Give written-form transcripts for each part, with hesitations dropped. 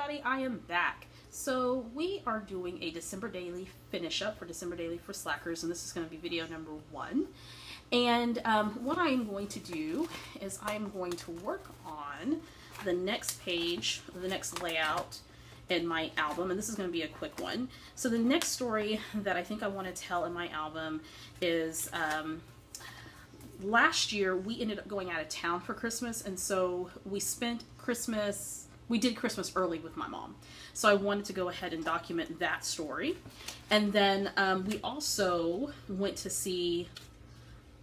everybody, I am back. So we are doing a December daily finish up for December daily for slackers, and this is going to be video number 1. And what I am going to do is I am going to work on the next page, the next layout in my album, and this is going to be a quick one. So the next story that I think I want to tell in my album is last year we ended up going out of town for Christmas, and so we did Christmas early with my mom. So I wanted to go ahead and document that story. And then we also went to see,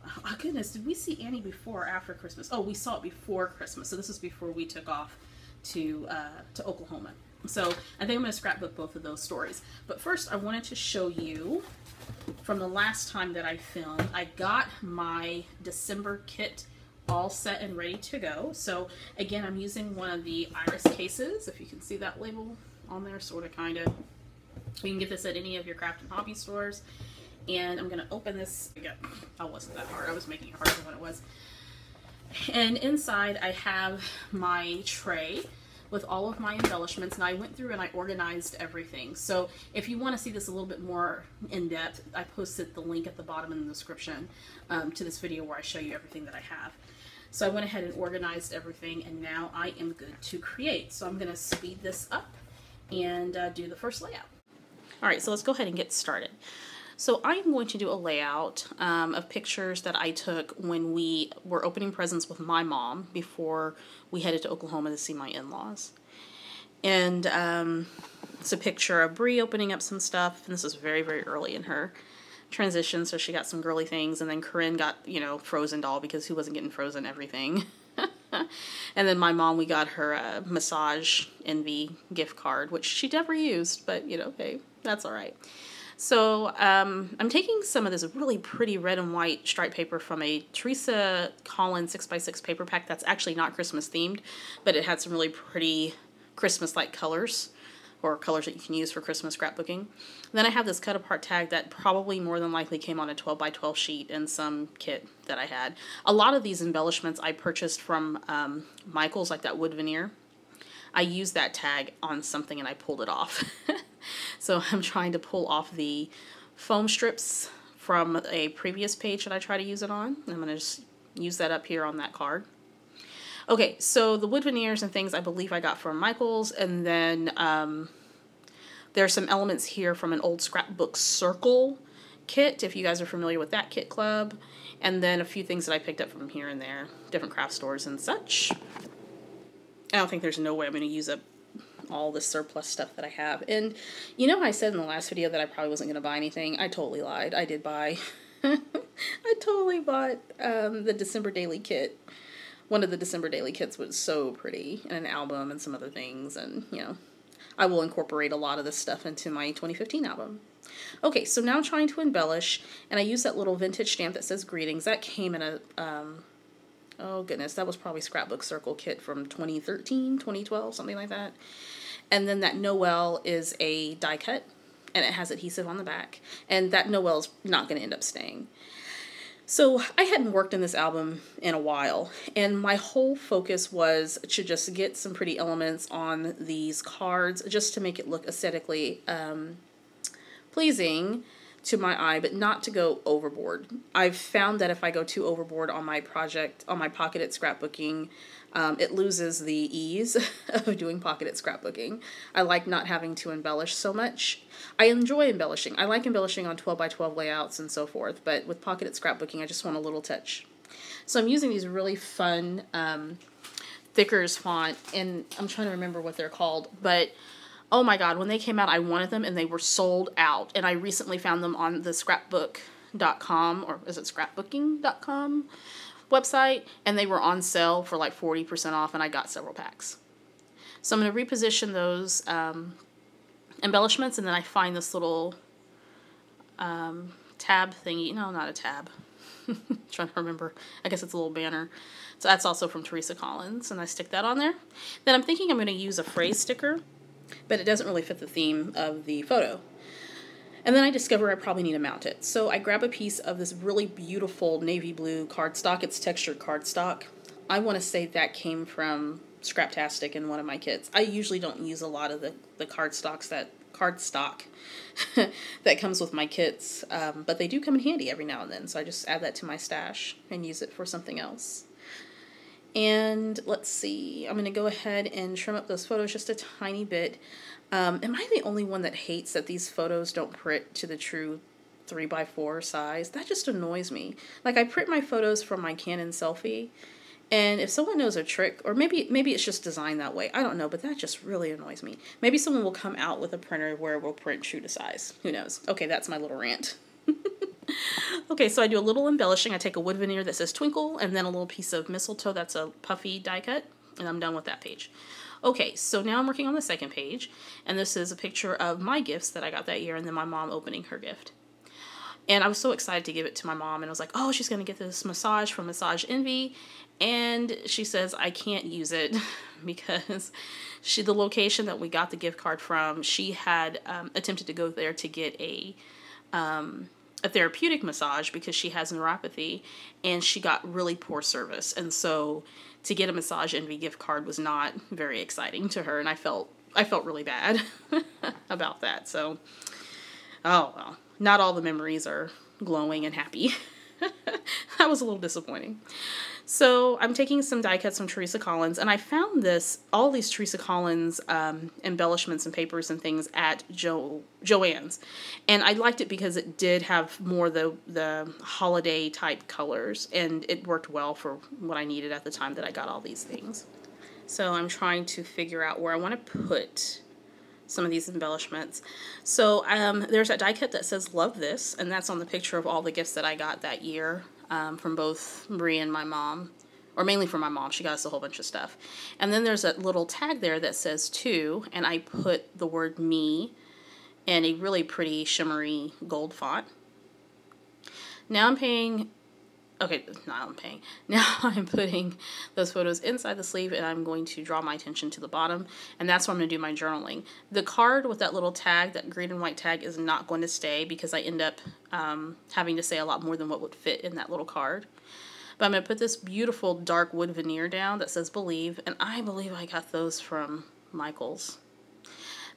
oh goodness, did we see Annie before or after Christmas? Oh, we saw it before Christmas. So this is before we took off to Oklahoma. So I think I'm going to scrapbook both of those stories. But first I wanted to show you from the last time that I filmed, I got my December kit all set and ready to go. So again, I'm using one of the Iris cases, if you can see that label on there, sort of, kind of. You can get this at any of your craft and hobby stores. And I'm going to open this. Again, that wasn't that hard. I was making it harder than it was. And inside I have my tray with all of my embellishments, and I went through and I organized everything. So if you want to see this a little bit more in depth, I posted the link at the bottom in the description to this video where I show you everything that I have. So I went ahead and organized everything, and now I am good to create. So I'm going to speed this up and do the first layout. All right, so let's go ahead and get started. So I'm going to do a layout of pictures that I took when we were opening presents with my mom before we headed to Oklahoma to see my in-laws. And it's a picture of Bree opening up some stuff, and this is very, very early in her transition, so she got some girly things, and then Corinne got, you know, Frozen doll because who wasn't getting Frozen everything. And then my mom, we got her Massage Envy gift card, which she never used, but, you know, hey, that's all right. So I'm taking some of this really pretty red and white striped paper from a Teresa Collins 6x6 paper pack that's actually not Christmas themed, but it had some really pretty Christmas-like colors, or colors that you can use for Christmas scrapbooking. Then I have this cut apart tag that probably more than likely came on a 12x12 sheet in some kit that I had. A lot of these embellishments I purchased from Michael's, like that wood veneer. I used that tag on something and I pulled it off. So I'm trying to pull off the foam strips from a previous page that I try to use it on. I'm going to just use that up here on that card. Okay, so the wood veneers and things I believe I got from Michael's, and then there's some elements here from an old scrapbook circle kit, if you guys are familiar with that kit club, and then a few things that I picked up from here and there, different craft stores and such. I don't think there's no way I'm going to use up all the surplus stuff that I have. And you know how I said in the last video that I probably wasn't going to buy anything? I totally lied. I did buy. I totally bought the December Daily kit. One of the December Daily kits was so pretty, and an album and some other things, and, you know, I will incorporate a lot of this stuff into my 2015 album. Okay, so now I'm trying to embellish, and I use that little vintage stamp that says greetings. That came in a, oh goodness, that was probably Scrapbook Circle kit from 2013, 2012, something like that. And then that Noel is a die cut, and it has adhesive on the back, and that Noel's not going to end up staying. So I hadn't worked in this album in a while, and my whole focus was to just get some pretty elements on these cards just to make it look aesthetically pleasing to my eye, but not to go overboard. I've found that if I go too overboard on my project, on my pocketed scrapbooking, it loses the ease of doing pocketed scrapbooking. I like not having to embellish so much. I enjoy embellishing. I like embellishing on 12x12 layouts and so forth, but with pocketed scrapbooking, I just want a little touch. So I'm using these really fun Thickers font, and I'm trying to remember what they're called, but oh my god, when they came out, I wanted them, and they were sold out, and I recently found them on the scrapbook.com, or is it scrapbooking.com website, and they were on sale for like 40% off, and I got several packs. So I'm going to reposition those embellishments, and then I find this little tab thingy. No, not a tab. Trying to remember. I guess it's a little banner. So that's also from Teresa Collins, and I stick that on there. Then I'm thinking I'm going to use a phrase sticker, but it doesn't really fit the theme of the photo. And then I discover I probably need to mount it. So I grab a piece of this really beautiful navy blue cardstock. It's textured cardstock. I want to say that came from Scraptastic in one of my kits. I usually don't use a lot of the cardstock that comes with my kits, but they do come in handy every now and then, so I just add that to my stash and use it for something else. And let's see, I'm going to go ahead and trim up those photos just a tiny bit. Am I the only one that hates that these photos don't print to the true 3x4 size? That just annoys me. Like, I print my photos from my Canon Selfie, and if someone knows a trick, or maybe it's just designed that way, I don't know, but that just really annoys me. Maybe someone will come out with a printer where it will print true to size. Who knows? Okay, that's my little rant. Okay, so I do a little embellishing. I take a wood veneer that says Twinkle, and then a little piece of mistletoe that's a puffy die cut, and I'm done with that page. Okay, so now I'm working on the second page, and this is a picture of my gifts that I got that year, and then my mom opening her gift. And I was so excited to give it to my mom, and I was like, oh, she's going to get this massage from Massage Envy, and she says I can't use it because the location that we got the gift card from, she had attempted to go there to get a therapeutic massage because she has neuropathy, and she got really poor service, and so to get a Massage Envy gift card was not very exciting to her, and I felt really bad about that. So, oh well, not all the memories are glowing and happy. That was a little disappointing. So I'm taking some die cuts from Teresa Collins, and I found all these Teresa Collins embellishments and papers and things at Joann's, and I liked it because it did have more the holiday type colors, and it worked well for what I needed at the time that I got all these things. So I'm trying to figure out where I want to put some of these embellishments. So there's that die cut that says Love This, and that's on the picture of all the gifts that I got that year from both Marie and my mom, or mainly from my mom. She got us a whole bunch of stuff. And then there's a little tag there that says To, and I put the word Me in a really pretty shimmery gold font. Now I'm putting those photos inside the sleeve, and I'm going to draw my attention to the bottom, and that's where I'm going to do my journaling. The card with that little tag, that green and white tag, is not going to stay because I end up having to say a lot more than what would fit in that little card. But I'm going to put this beautiful dark wood veneer down that says Believe, and I believe I got those from Michaels.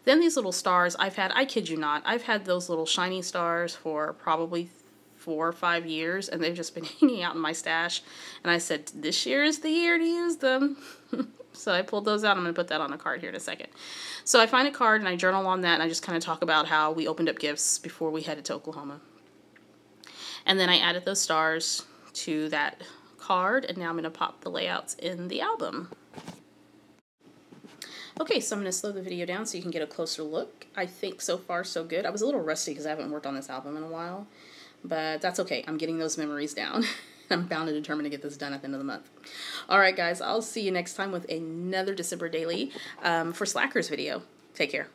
Then these little stars I kid you not, I've had those little shiny stars for probably 4 or 5 years, and they've just been hanging out in my stash, and I said this year is the year to use them. So I pulled those out. I'm going to put that on a card here in a second. So I find a card and I journal on that, and I just kind of talk about how we opened up gifts before we headed to Oklahoma. And then I added those stars to that card, and now I'm going to pop the layouts in the album. Okay, so I'm going to slow the video down so you can get a closer look. I think so far so good. I was a little rusty because I haven't worked on this album in a while, but that's okay. I'm getting those memories down. I'm bound and determined to get this done at the end of the month. All right, guys, I'll see you next time with another December Daily for Slackers video. Take care.